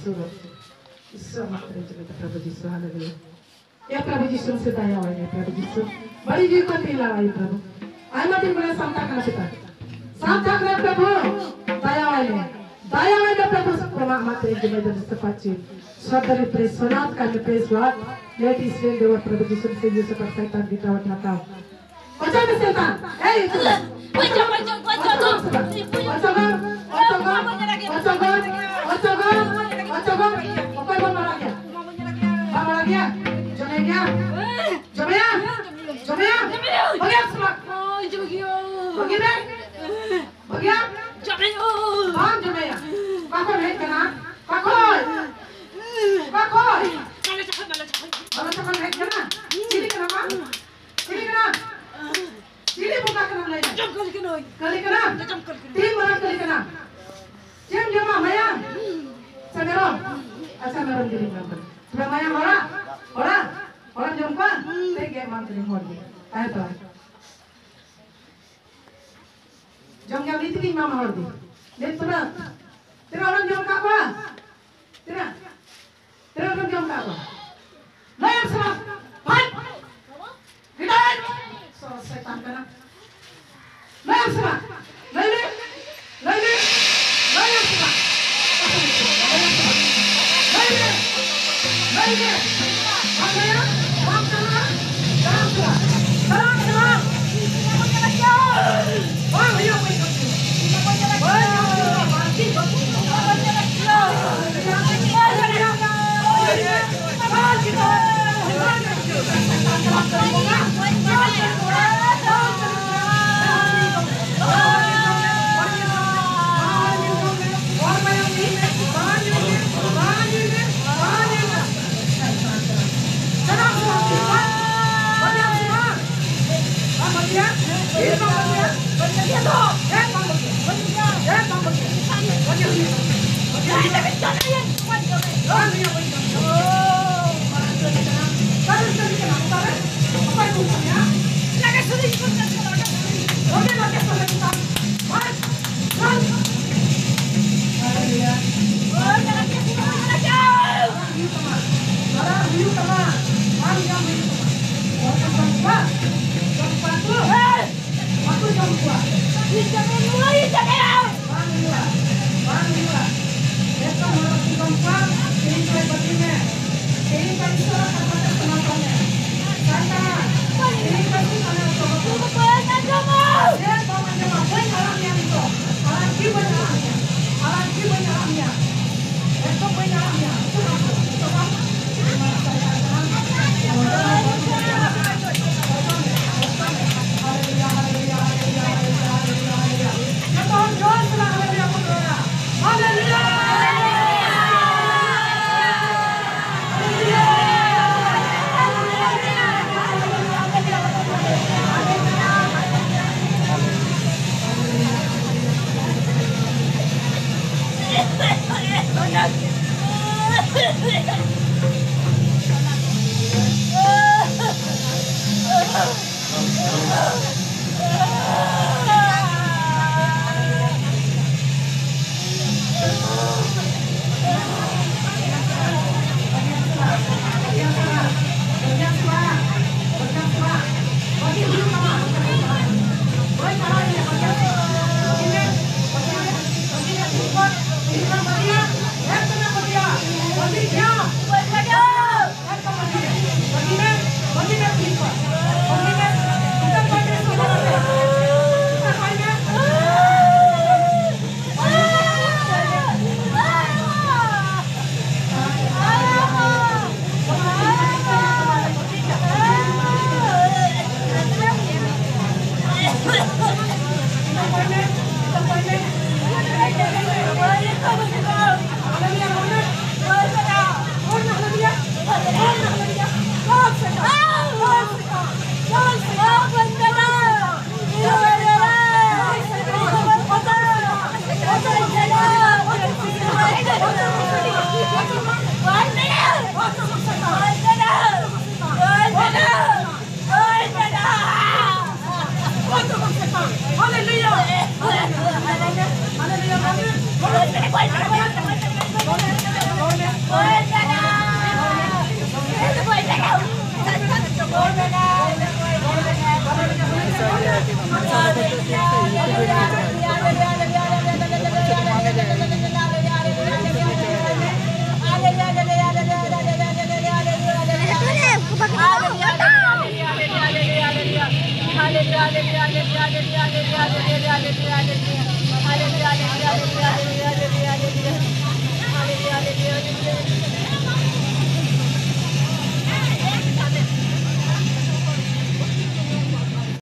suruh. Selamat terjadi Prabu Jisu, haleluya. Ya Prabu Jisu sedaya ya Prabu Jisu. Bari ji ko tila ay Prabu. Ay mati mula samta kana kita. Samta kana Prabu. Daya ay Prabu sama mati jumai dan sepaci. Saudari praise sonat kami praise God. Let is when the Prabu Jisu sing seperti setan di tawat hatau. Macam setan. Eh itu. Sini buka kenang lain. Kali kenang. Tim orang kali kenang. Jam jama mayang. Sameron. Sameron jadi member. Sudah mayang orang jompa. Tege mantri hordi. Ayo tuh. Jom jam itu ni mama hordi. Lihat sudah. Tidak orang jompa apa? Tidak orang jompa apa? Layar serap. Baik. Tidak. Setan kena. Layar serap. Layar serap. Layar. Amaya. Serang. Oh, iya, hallelujah hallelujah hallelujah hallelujah hallelujah hallelujah hallelujah hallelujah hallelujah